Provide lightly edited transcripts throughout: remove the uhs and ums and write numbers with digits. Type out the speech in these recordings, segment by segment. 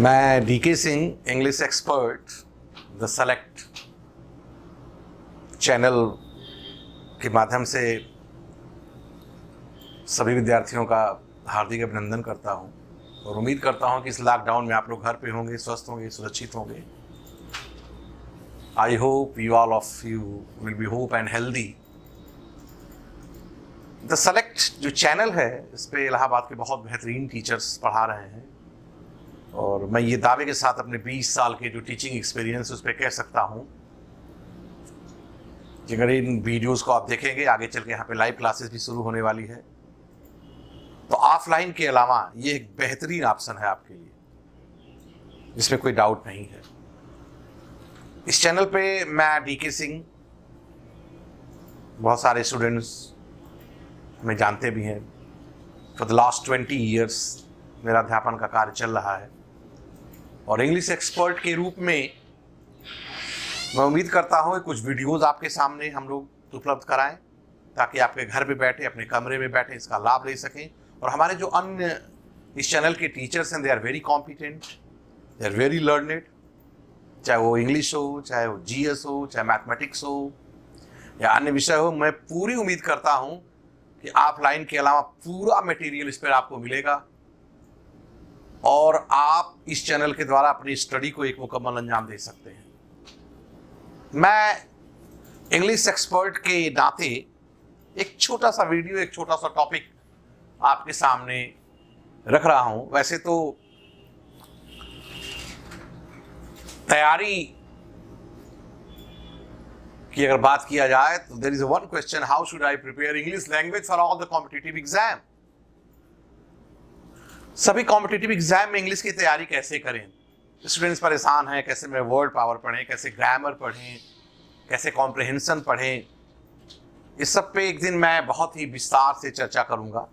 मैं DK Singh, English expert, the select channel के माध्यम से सभी विद्यार्थियों का हार्दिक अभिनंदन करता हूं और उम्मीद करता हूं कि इस लॉकडाउन में आप लोग घर पे होंगे, स्वस्थ होंगे, सुरक्षित होंगे। I hope you all of you will be hope and healthy. The select जो चैनल है, इस पे इलाहाबाद के बहुत बेहतरीन टीचर्स पढ़ा रहे हैं और मैं ये दावे के साथ अपने 20 साल के जो टीचिंग एक्सपीरियंस उस पर कह सकता हूँ कि अगर इन वीडियोस को आप देखेंगे, आगे चल के यहाँ पे लाइव क्लासेस भी शुरू होने वाली है, तो ऑफलाइन के अलावा ये एक बेहतरीन ऑप्शन है आपके लिए, जिसमें कोई डाउट नहीं है। इस चैनल पे मैं डीके सिंह, बहुत सारे स्टूडेंट्स हमें जानते भी हैं। फॉर द लास्ट 20 ईयर्स मेरा अध्यापन का कार्य चल रहा है और इंग्लिश एक्सपर्ट के रूप में मैं उम्मीद करता हूँ कि कुछ वीडियोस आपके सामने हम लोग उपलब्ध कराएं ताकि आपके घर पे बैठे, अपने कमरे में बैठे इसका लाभ ले सकें। और हमारे जो अन्य इस चैनल के टीचर्स हैं, they are very competent, they are very learned, चाहे वो इंग्लिश हो, चाहे वो जीएस हो, चाहे मैथमेटिक्स हो या अन्य विषय हो। मैं पूरी उम्मीद करता हूँ कि ऑफलाइन के अलावा पूरा मटेरियल इस पर आपको मिलेगा और आप इस चैनल के द्वारा अपनी स्टडी को एक मुकम्मल अंजाम दे सकते हैं। मैं इंग्लिश एक्सपर्ट के नाते एक छोटा सा वीडियो, एक छोटा सा टॉपिक आपके सामने रख रहा हूं। वैसे तो तैयारी की अगर बात किया जाए तो there is one question, how should I prepare English language for all the competitive exam. सभी कॉम्पिटिटिव एग्जाम में इंग्लिश की तैयारी कैसे करें। स्टूडेंट्स परेशान हैं, कैसे मैं वर्ड पावर पढ़ें, कैसे ग्रामर पढ़ें, कैसे कॉम्प्रिहेंशन पढ़ें। इस सब पे एक दिन मैं बहुत ही विस्तार से चर्चा करूंगा,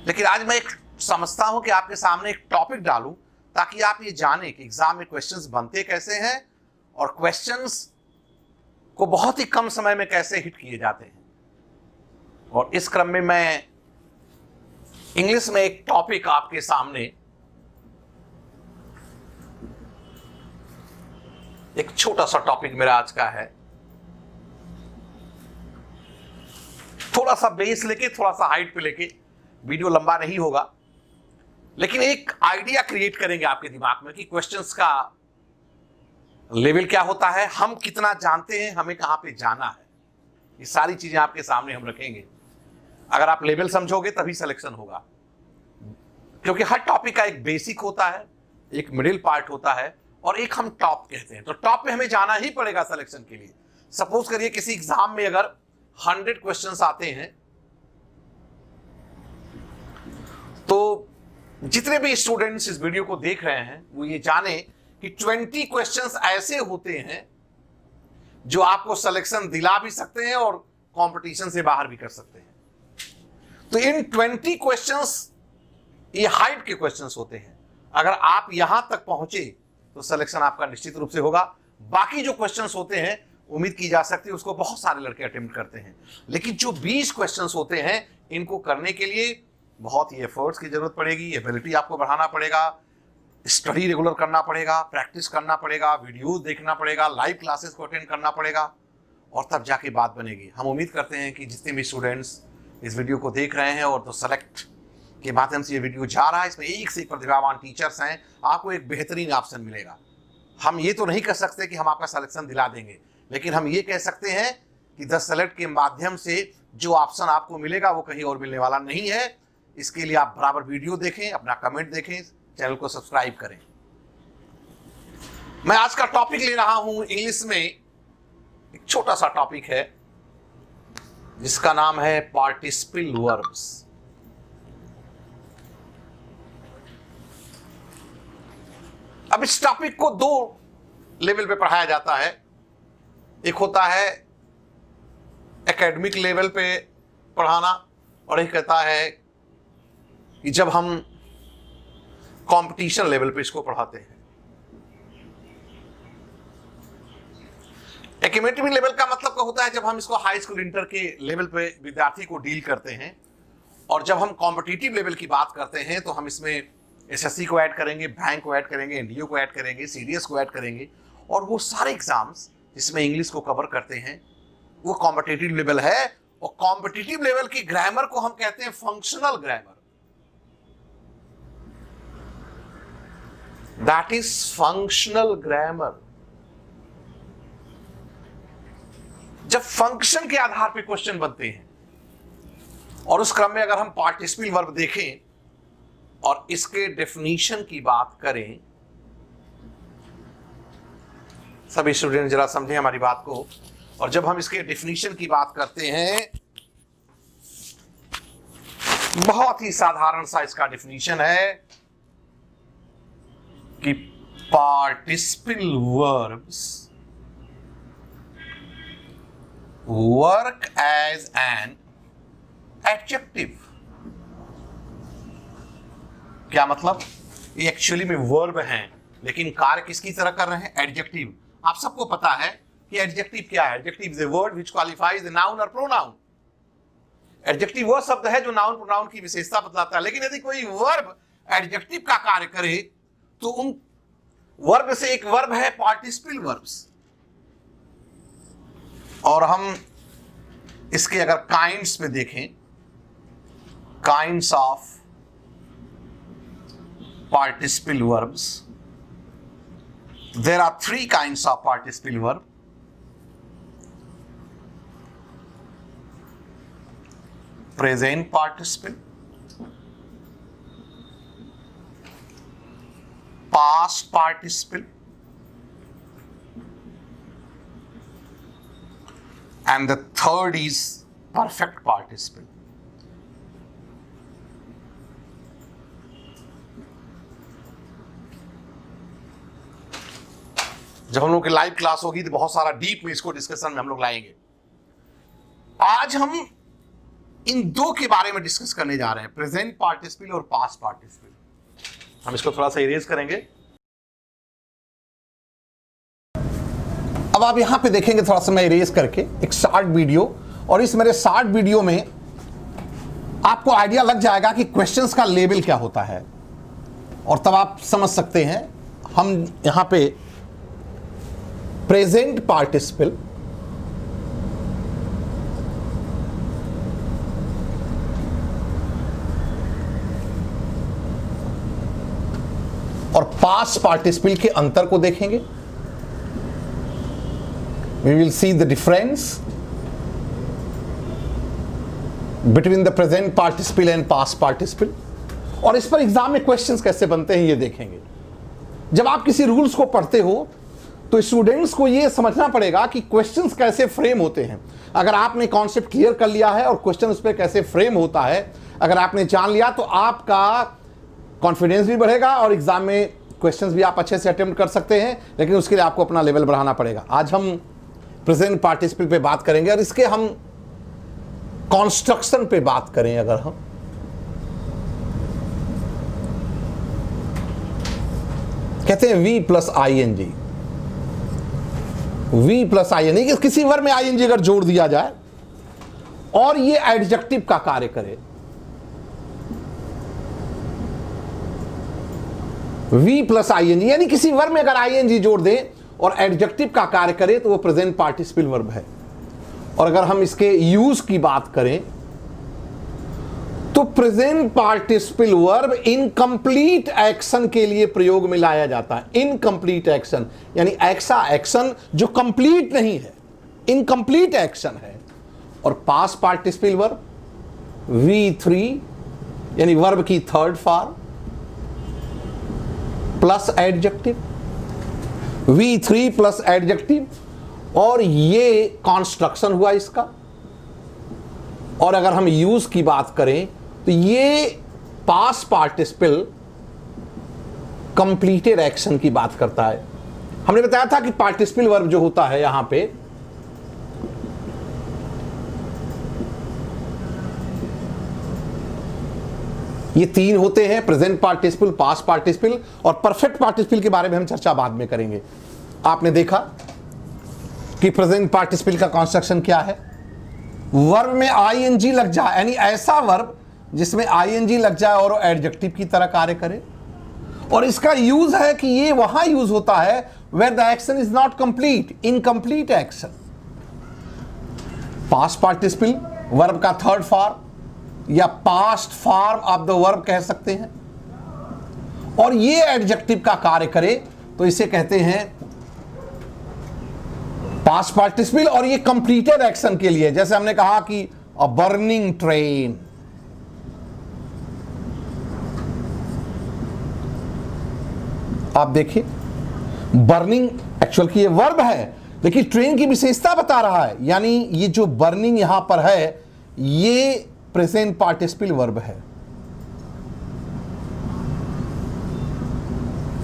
लेकिन आज मैं एक समझता हूं कि आपके सामने एक टॉपिक डालूं ताकि आप ये जानें कि एग्जाम में क्वेश्चंस बनते कैसे हैं और क्वेश्चंस को बहुत ही कम समय में कैसे हिट किए जाते हैं। और इस क्रम में मैं इंग्लिश में एक टॉपिक आपके सामने, एक छोटा सा टॉपिक मेरा आज का है, थोड़ा सा बेस लेके, थोड़ा सा हाइट पे लेके, वीडियो लंबा नहीं होगा, लेकिन एक आइडिया क्रिएट करेंगे आपके दिमाग में कि क्वेश्चंस का लेवल क्या होता है, हम कितना जानते हैं, हमें कहां पे जाना है। ये सारी चीजें आपके सामने हम रखेंगे। अगर आप लेवल समझोगे तभी सिलेक्शन होगा, क्योंकि हर टॉपिक का एक बेसिक होता है, एक मिडिल पार्ट होता है और एक हम टॉप कहते हैं। तो टॉप पे हमें जाना ही पड़ेगा सिलेक्शन के लिए। सपोज करिए किसी एग्जाम में अगर 100 क्वेश्चंस आते हैं तो जितने भी स्टूडेंट्स इस वीडियो को देख रहे हैं वो ये जाने कि 20 क्वेश्चंस ऐसे होते हैं जो आपको सिलेक्शन दिला भी सकते हैं और कंपटीशन से बाहर भी कर सकते हैं। तो इन 20 क्वेश्चंस ये हाइट के क्वेश्चंस होते हैं। अगर आप यहां तक पहुंचे तो सिलेक्शन आपका निश्चित रूप से होगा। बाकी जो क्वेश्चंस होते हैं उम्मीद की जा सकती है उसको बहुत सारे लड़के अटेम्प्ट करते हैं, लेकिन जो 20 क्वेश्चंस होते हैं इनको करने के लिए बहुत ही एफर्ट्स की जरूरत पड़ेगी, एबिलिटी आपको बढ़ाना पड़ेगा, स्टडी रेगुलर करना पड़ेगा, प्रैक्टिस करना पड़ेगा, वीडियोस देखना पड़ेगा, लाइव क्लासेस को अटेंड करना पड़ेगा और तब जाके बात बनेगी। हम उम्मीद करते हैं कि जितने भी स्टूडेंट्स इस वीडियो को देख रहे हैं और तो सेलेक्ट के माध्यम से ये वीडियो जा रहा है, इसमें एक से एक प्रतिभावान टीचर्स हैं, आपको एक बेहतरीन ऑप्शन मिलेगा। हम ये तो नहीं कर सकते कि हम आपका सिलेक्शन दिला देंगे, लेकिन हम ये कह सकते हैं कि द सेलेक्ट के माध्यम से जो ऑप्शन आपको मिलेगा वो कहीं और मिलने वाला नहीं है। इसके लिए आप बराबर वीडियो देखें, अपना कमेंट देखें, चैनल को सब्सक्राइब करें। मैं आज का टॉपिक ले रहा हूं इंग्लिश में, एक छोटा सा टॉपिक है जिसका नाम है पार्टिसिपल वर्ब्स। अब इस टॉपिक को 2 लेवल पे पढ़ाया जाता है। एक होता है एकेडमिक लेवल पे पढ़ाना और एक कहता है कि जब हम कंपटीशन लेवल पे इसको पढ़ाते हैं। एकेडमिक लेवल का मतलब क्या होता है, जब हम इसको हाई स्कूल इंटर के लेवल पे विद्यार्थी को डील करते हैं, और जब हम कॉम्पिटिटिव लेवल की बात करते हैं तो हम इसमें एसएससी को ऐड करेंगे, बैंक को ऐड करेंगे, एनडीओ को ऐड करेंगे, सीडीएस को ऐड करेंगे, और वो सारे एग्जाम्स जिसमें इंग्लिश को कवर करते हैं वो कॉम्पिटिटिव लेवल है। और कॉम्पिटिटिव लेवल की ग्रामर को हम कहते हैं functional grammar. That is functional grammar. जब फंक्शन के आधार पर क्वेश्चन बनते हैं, और उस क्रम में अगर हम पार्टिसिपल वर्ब देखें और इसके डेफिनेशन की बात करें, सभी स्टूडेंट जरा समझें हमारी बात को। और जब हम इसके डेफिनेशन की बात करते हैं, बहुत ही साधारण सा इसका डेफिनेशन है कि participle verbs work as an adjective. क्या मतलब? ये एक्चुअली में वर्ब हैं, लेकिन कार्य किसकी तरह कर रहे हैं? एडजेक्टिव। आप सबको पता है कि एडजेक्टिव क्या है? Adjective is a word which qualifies the noun और प्रोनाउन। एडजेक्टिव वो शब्द है जो नाउन प्रोनाउन की विशेषता बतलाता है। लेकिन यदि कोई वर्ब एडजेक्टिव का कार्य करे तो उन वर्ब से एक वर्ब है पार्टिसिपल वर्ब्स। और हम इसके अगर काइंड्स में देखें, kinds of participle verbs, there are three kinds of participle verb. Present participle, past participle, and the third is perfect participle. जब हम लोग की लाइव क्लास होगी तो बहुत सारा डीप में इसको डिस्कशन में हम लोग लाएंगे। आज हम इन दो के बारे में डिस्कस करने जा रहे हैं, प्रेजेंट पार्टिसिपल और पास्ट पार्टिसिपल। हम इसको थोड़ा सा इरेज करेंगे। अब आप यहां पे देखेंगे, थोड़ा सा मैं इरेज करके एक शॉर्ट वीडियो, और इस मेरे शॉर्ट वीडियो में आपको आइडिया लग जाएगा कि क्वेश्चंस का लेवल क्या होता है, और तब आप समझ सकते हैं। हम यहां पे प्रेजेंट पार्टिसिपल और पास्ट पार्टिसिपल के अंतर को देखेंगे। We will see the difference between the present participle and past participle, और इस पर एग्जाम में क्वेश्चंस कैसे बनते हैं ये देखेंगे। जब आप किसी रूल्स को पढ़ते हो तो स्टूडेंट्स को ये समझना पड़ेगा कि क्वेश्चंस कैसे फ्रेम होते हैं। अगर आपने कॉन्सेप्ट क्लियर कर लिया है और क्वेश्चन उस पर कैसे फ्रेम होता है अगर आपने जान लिया, तो आपका कॉन्फिडेंस भी बढ़ेगा और एग्जाम में क्वेश्चंस भी आप अच्छे से अटेम्प्ट कर सकते हैं। लेकिन उसके लिए आपको अपना लेवल बढ़ाना पड़ेगा। आज हम प्रेजेंट पार्टिसिपल पे बात करेंगे, और इसके हम कॉन्स्ट्रक्शन पे बात करें। अगर हम कहते हैं V plus I N G, V plus I N, किसी वर्ब में आई एन जी अगर जोड़ दिया जाए और ये एडजेक्टिव का कार्य करे, V plus I N G, यानी किसी वर्ब में अगर आई एन जी जोड़ दे और एडजेक्टिव का कार्य करे तो वो प्रेजेंट पार्टिसिपल वर्ब है। और अगर हम इसके यूज की बात करें तो present participle verb incomplete action के लिए प्रयोग में लाया जाता है। इनकम्प्लीट एक्शन यानी ऐसा एक्शन जो कंप्लीट नहीं है, इनकम्प्लीट एक्शन है। और पास्ट पार्टिसिपल वर्ब V3 यानी वर्ब की third form plus adjective, V3 plus adjective, और ये कॉन्स्ट्रक्शन हुआ इसका। और अगर हम यूज की बात करें तो ये पास्ट पार्टिसिपल कंप्लीटेड एक्शन की बात करता है। हमने बताया था कि पार्टिसिपल वर्ब जो होता है यहां पे ये तीन होते हैं, प्रेजेंट पार्टिसिपल, पास्ट पार्टिसिपल और परफेक्ट पार्टिसिपल के बारे में हम चर्चा बाद में करेंगे। आपने देखा कि प्रेजेंट पार्टिसिपल का कंस्ट्रक्शन क्या है, वर्ब में आईएनजी लग जाए, यानी ऐसा वर्ब जिसमें आईएनजी लग जाए और एडजेक्टिव की तरह कार्य करे। और इसका यूज है कि ये वहां यूज होता है where the action is not complete, incomplete action. Past participle verb का थर्ड फॉर्म या past form of the verb कह सकते हैं, और ये एडजेक्टिव का कार्य करे तो इसे कहते हैं पास्ट पार्टिसिपल। और ये कंप्लीटेड एक्शन के लिए, जैसे हमने कहा कि अ बर्निंग ट्रेन, आप देखिए बर्निंग एक्चुअल की ये वर्ब है, लेकिन ट्रेन की विशेषता बता रहा है, यानी ये जो बर्निंग यहां पर है ये प्रेजेंट पार्टिसिपल वर्ब है,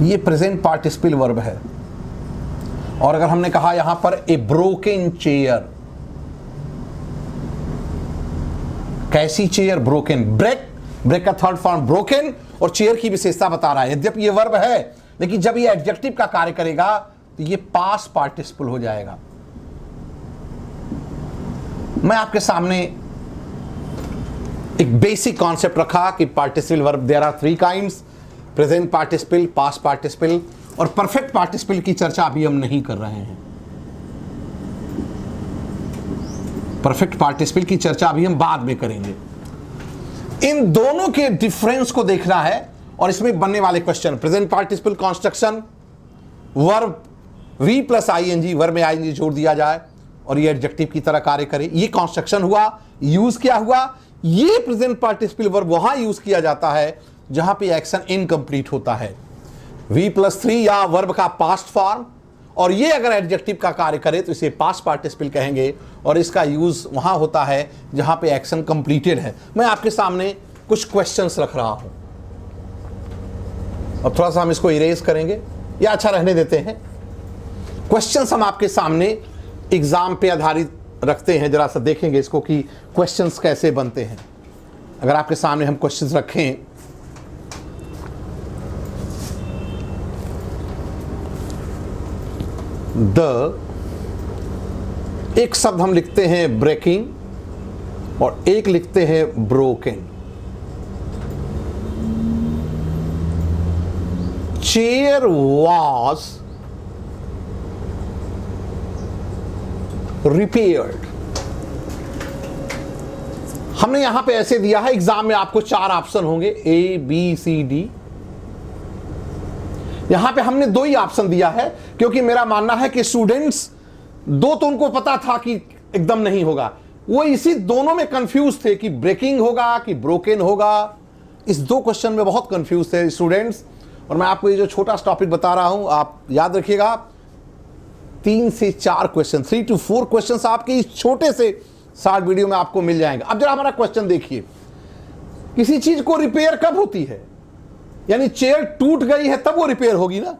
ये प्रेजेंट पार्टिसिपल वर्ब है। और अगर हमने कहा यहां पर ए ब्रोकन चेयर, कैसी चेयर? ब्रोकन। ब्रेक, ब्रेक का थर्ड फॉर्म ब्रोकन, और चेयर की विशेषता बता रहा है। यद्यपि ये वर्ब है, लेकिन जब ये एडजेक्टिव का कार्य करेगा तो ये पास्ट पार्टिसिपल हो जाएगा। मैं आपके सामने एक बेसिक कॉन्सेप्ट रखा कि participle verb there are three kinds, present participle, past participle और परफेक्ट पार्टिसिपल की चर्चा अभी हम नहीं कर रहे हैं। परफेक्ट पार्टिसिपल की चर्चा अभी हम बाद में करेंगे। इन दोनों के डिफरेंस को देखना है और इसमें बनने वाले question, present participle construction, verb V plus ING, verb में आईएनजी जोड़ दिया जाए और ये एडजेक्टिव की तरह कार्य करे, ये कॉन्स्ट्रक्शन हुआ। यूज क्या हुआ? ये प्रेजेंट पार्टिसिपल वर्ब वहां यूज किया जाता है जहां पे एक्शन इनकम्प्लीट होता है, V+3 या वर्ब का पास्ट फॉर्म, और ये अगर एडजेक्टिव का कार्य करे तो इसे पास्ट पार्टिसिपल कहेंगे, और इसका यूज वहां होता है जहां पे एक्शन कंप्लीटेड है। मैं आपके सामने कुछ क्वेश्चंस रख रहा हूं, अब थोड़ा सा हम इसको इरेज करेंगे या अच्छा रहने देते हैं। क्वेश्चंस हम आपके सामने एग्जाम पे आधारित रखते हैं, जरा सा देखेंगे इसको कि क्वेश्चंस कैसे बनते हैं। अगर आपके सामने हम क्वेश्चंस रखें, एक शब्द हम लिखते हैं ब्रेकिंग और एक लिखते हैं ब्रोकन। Chair was repaired. हमने यहां पे ऐसे दिया है, एग्जाम में आपको 4 ऑप्शन होंगे, A, B, C, D। यहां पे हमने 2 ही ऑप्शन दिया है क्योंकि मेरा मानना है कि स्टूडेंट्स 2 तो उनको पता था कि एकदम नहीं होगा, वो इसी दोनों में कंफ्यूज थे कि ब्रेकिंग होगा कि ब्रोकन होगा। इस 2 क्वेश्चन में बहुत कंफ्यूज थे स्टूडेंट्स, और मैं आपको ये जो छोटा सा टॉपिक बता रहा हूं आप याद रखिएगा, 3 से 4 क्वेश्चन, 3 to 4 क्वेश्चन आपके इस छोटे से शॉर्ट वीडियो में आपको मिल जाएंगे। अब जरा हमारा क्वेश्चन देखिए, किसी चीज को रिपेयर कब होती है? यानी चेयर टूट गई है तब वो रिपेयर होगी ना।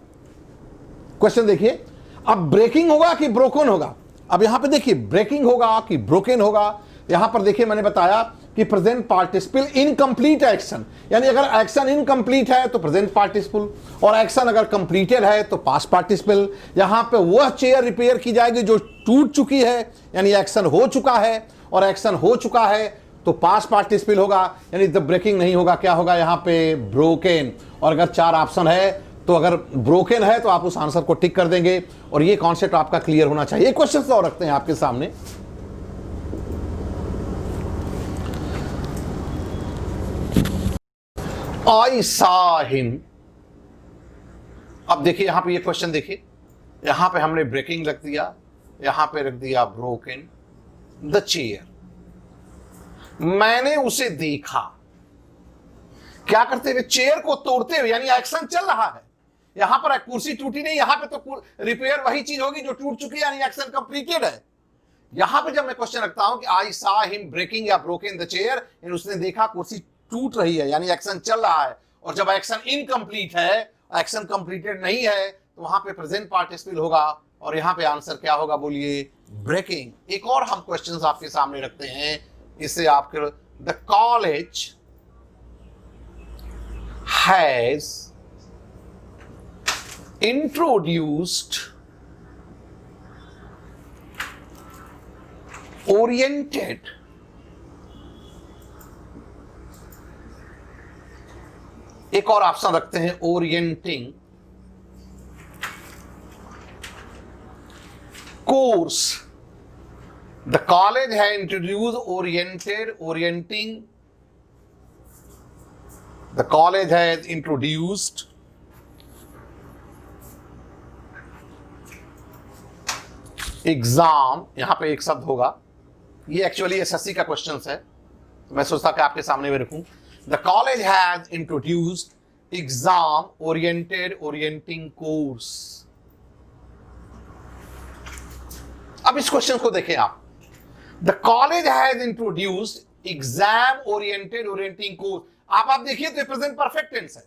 क्वेश्चन देखिए, अब ब्रेकिंग होगा कि ब्रोकन होगा? अब यहां पे देखिए ब्रेकिंग होगा कि ब्रोकन होगा। यहां पर देखिए मैंने बताया कि प्रेजेंट पार्टिसिपल इनकम्प्लीट एक्शन, यानी अगर एक्शन इनकम्प्लीट है तो प्रेजेंट पार्टिसिपल, और एक्शन अगर कंप्लीटेड है तो पास्ट पार्टिसिपल। यहां पे वह चेयर रिपेयर की जाएगी जो टूट चुकी है, यानी एक्शन हो चुका है, और एक्शन हो चुका है तो पास्ट पार्टिसिपल होगा, यानी द ब्रेकिंग नहीं होगा, क्या होगा यहां पे? ब्रोकन। और अगर 4 ऑप्शन है तो अगर ब्रोकन है तो आप उस आंसर को टिक कर देंगे, और ये कॉन्सेप्ट आपका क्लियर होना चाहिए। क्वेश्चन तो और रखते हैं आपके सामने। I saw him। अब देखिए यहां पे ये क्वेश्चन देखिए, यहां पे हमने ब्रेकिंग रख दिया, यहां पे रख दिया ब्रोकन द चेयर। मैंने उसे देखा क्या करते हुए? चेयर को तोड़ते हुए, यानी एक्शन चल रहा है। यहां पर कुर्सी टूटी नहीं, यहां पे तो रिपेयर वही चीज होगी जो टूट चुकी है, यानी एक्शन कंप्लीटेड है। यहां पे जब मैं क्वेश्चन रखता हूं कि आई सा हिम ब्रेकिंग या ब्रोकन द चेयर, यानी उसने देखा कुर्सी टूट रही है, यानी एक्शन चल रहा है। और जब एक्शन इनकम्प्लीट है, एक्शन कंप्लीटेड नहीं है, तो वहां पे प्रेजेंट पार्टिसिपल होगा, और यहां पे आंसर क्या होगा? बोलिए, ब्रेकिंग। एक और हम क्वेश्चंस आपके सामने रखते हैं, इससे आपके the college has introduced oriented एक और ऑप्शन रखते हैं, ओरिएंटिंग कोर्स। द कॉलेज है introduce orienting the college has introduced exam, यहां पे एक शब्द होगा, ये एक्चुअली एसएससी का क्वेश्चन है, तो मैं सोचता कि आपके सामने में रखूं। The college has introduced exam orienting course. अब इस क्वेश्चन को देखें आप, the college has introduced exam orienting course. आप देखिए तो प्रेजेंट परफेक्ट टेंस है,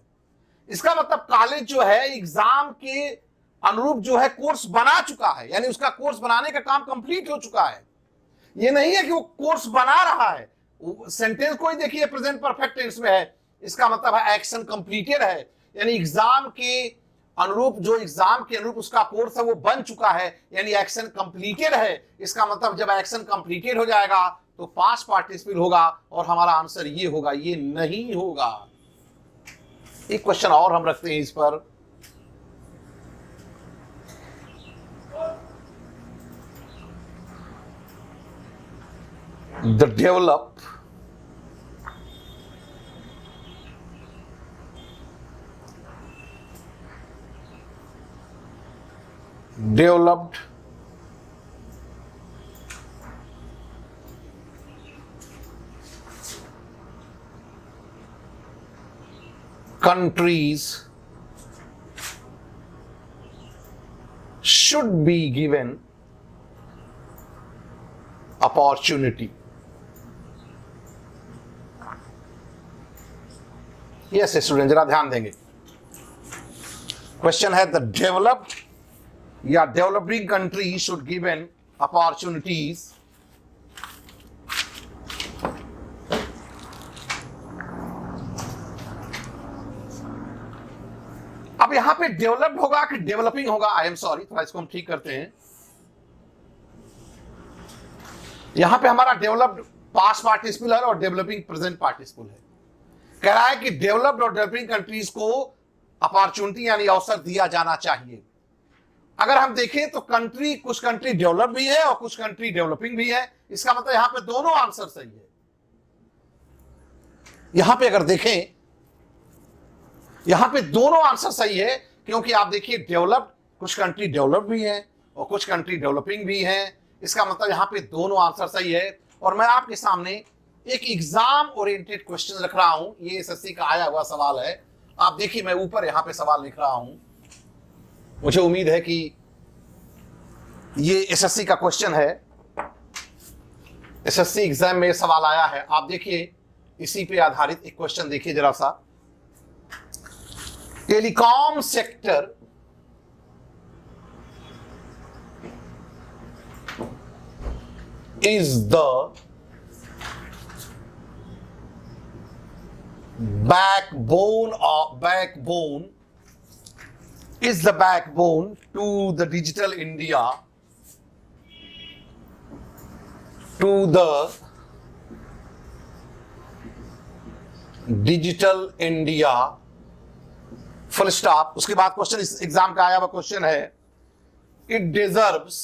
इसका मतलब कॉलेज जो है एग्जाम के अनुरूप जो है कोर्स बना चुका है, यानी उसका कोर्स बनाने का काम कंप्लीट हो चुका है। ये नहीं है कि वो कोर्स बना रहा है, सेंटेंस को ही देखिए प्रेजेंट परफेक्ट टेंस में है, इसका मतलब है एक्शन कंप्लीटेड है, यानी एग्जाम के अनुरूप, जो एग्जाम के अनुरूप उसका कोर्स है वो बन चुका है, यानी एक्शन कंप्लीटेड है। इसका मतलब जब एक्शन कंप्लीटेड हो जाएगा तो पास्ट पार्टिसिपल होगा और हमारा आंसर ये होगा, ये नहीं होगा। एक क्वेश्चन और हम रखते हैं इस पर, the developed countries should be given opportunity। Yes student, जरा ध्यान देंगे। क्वेश्चन है द डेवलप्ड या developing country should given opportunities अब यहां पे डेवलप्ड होगा कि डेवलपिंग होगा, आई एम सॉरी, थोड़ा इसको हम ठीक करते हैं। यहां पे हमारा डेवलप्ड पास्ट पार्टिसिपल है और डेवलपिंग प्रेजेंट पार्टिसिपल है। कह रहा है कि डेवलप्ड और डेवलपिंग कंट्रीज को अपॉर्चुनिटी यानी अवसर दिया जाना चाहिए। अगर हम देखें तो कंट्री, कुछ कंट्री डेवलप भी है और कुछ कंट्री डेवलपिंग भी है, इसका मतलब यहां पे दोनों आंसर सही है। यहां पे अगर देखें, यहां पे दोनों आंसर सही है, क्योंकि आप देखिए डेवलप्ड, कुछ कंट्री डेवलप भी है और कुछ कंट्री डेवलपिंग भी है, इसका मतलब यहां पे दोनों आंसर सही है। और मैं आपके सामने एक एग्जाम ओरिएंटेड क्वेश्चन रख रहा हूं, ये एसएससी का आया हुआ सवाल है। आप देखिए मैं ऊपर यहां पे सवाल लिख रहा हूं, मुझे उम्मीद है कि ये एसएससी का क्वेश्चन है, एसएससी एग्जाम में सवाल आया है। आप देखिए इसी पे आधारित एक क्वेश्चन देखिए जरा सा। Telecom sector is the backbone to the digital India, to the digital India, full stop। उसके बाद क्वेश्चन, इस एग्जाम का आया हुआ क्वेश्चन है, it deserves,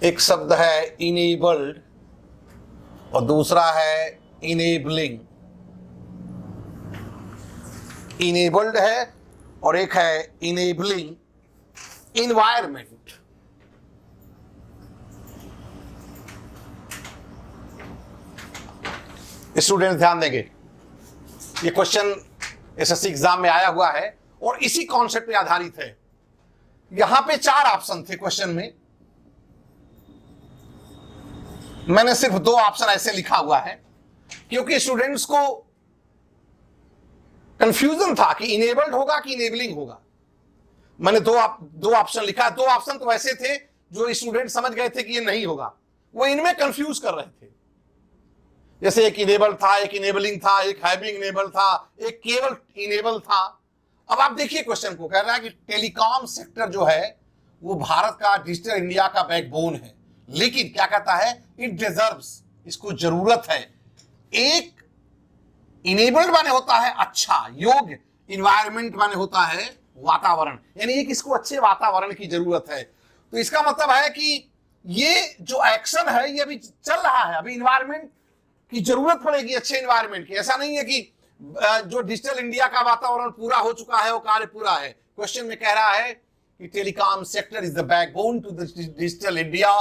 एक शब्द है इनेबल्ड और दूसरा है इनेबलिंग। इनेबल्ड है और एक है इनेबलिंग इन्वायरमेंट। स्टूडेंट ध्यान देंगे, ये क्वेश्चन एसएससी एग्जाम में आया हुआ है और इसी कॉन्सेप्ट पे आधारित है। यहां पे 4 ऑप्शन थे क्वेश्चन में, मैंने सिर्फ 2 ऑप्शन ऐसे लिखा हुआ है क्योंकि स्टूडेंट्स को कंफ्यूजन था कि इनेबल्ड होगा कि इनेबलिंग होगा। मैंने 2 ऑप्शन लिखा। 2 ऑप्शन तो ऐसे थे जो स्टूडेंट समझ गए थे कि ये नहीं होगा, वो इनमें कंफ्यूज कर रहे थे। जैसे एक इनेबल था, एक इनेबलिंग था, एक हैविंग इनेबल था, एक केवल इनेबल था। अब आप देखिए क्वेश्चन को, कह रहा है कि टेलीकॉम सेक्टर जो है वो भारत का डिजिटल इंडिया का बैकबोन है, लेकिन क्या कहता है, इट डिजर्व्स, इसको जरूरत है, एक इनेबल्ड माने होता है अच्छा, योग्य, इन्वायरमेंट माने होता है वातावरण, यानी एक इसको अच्छे वातावरण की जरूरत है। तो इसका मतलब है कि ये जो एक्शन है ये अभी चल रहा है, अभी इन्वायरमेंट की जरूरत पड़ेगी, अच्छे इन्वायरमेंट की। ऐसा नहीं है कि जो डिजिटल इंडिया का वातावरण पूरा हो चुका है वो कार्य पूरा है। क्वेश्चन में कह रहा है कि telecom sector is the backbone to the digital India,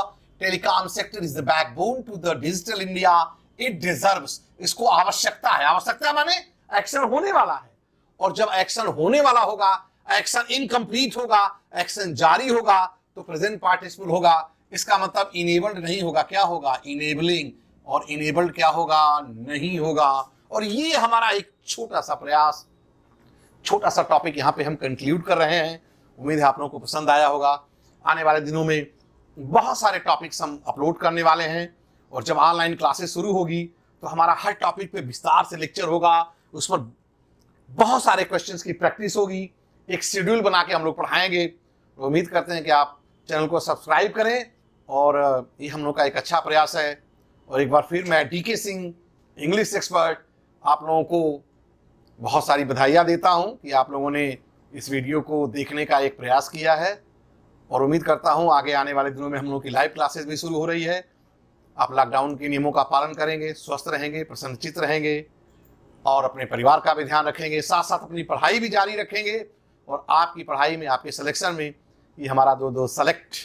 telecom sector is the backbone to the digital India, it deserves, इसको आवश्यकता है। आवश्यकता माने एक्शन होने वाला है, और जब एक्शन होने वाला होगा, एक्शन इनकम्प्लीट होगा, एक्शन जारी होगा, तो प्रेजेंट पार्टिसिपल होगा। इसका मतलब इनेबल्ड नहीं होगा, क्या होगा? इनेबलिंग। और इनेबल्ड क्या होगा? नहीं होगा। और ये हमारा एक छोटा सा प्रयास, छोटा सा टॉपिक यहां पे हम कंक्लूड कर रहे हैं। उम्मीद है आप लोगों को पसंद आया होगा। आने वाले दिनों में बहुत सारे टॉपिक्स हम अपलोड करने वाले हैं, और जब ऑनलाइन क्लासेस शुरू होगी तो हमारा हर टॉपिक पे विस्तार से लेक्चर होगा, उस पर बहुत सारे क्वेश्चंस की प्रैक्टिस होगी, एक शेड्यूल बना के हम लोग पढ़ाएंगे। उम्मीद करते हैं कि आप चैनल को सब्सक्राइब करें, और ये हम लोग का एक अच्छा प्रयास है। और एक बार फिर मैं डीके सिंह, इंग्लिश एक्सपर्ट, आप लोगों को बहुत सारी बधाइयाँ देता हूं कि आप लोगों ने इस वीडियो को देखने का एक प्रयास किया है। और उम्मीद करता हूं आगे आने वाले दिनों में हम लोग की लाइव क्लासेस भी शुरू हो रही है। आप लॉकडाउन के नियमों का पालन करेंगे, स्वस्थ रहेंगे, प्रसन्नचित्त रहेंगे, और अपने परिवार का भी ध्यान रखेंगे, साथ साथ अपनी पढ़ाई भी जारी रखेंगे। और आपकी पढ़ाई में, आपके सिलेक्शन में ये हमारा दो सेलेक्ट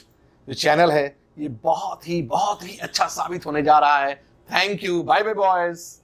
जो चैनल है ये बहुत ही अच्छा साबित होने जा रहा है। Thank you, bye bye boys.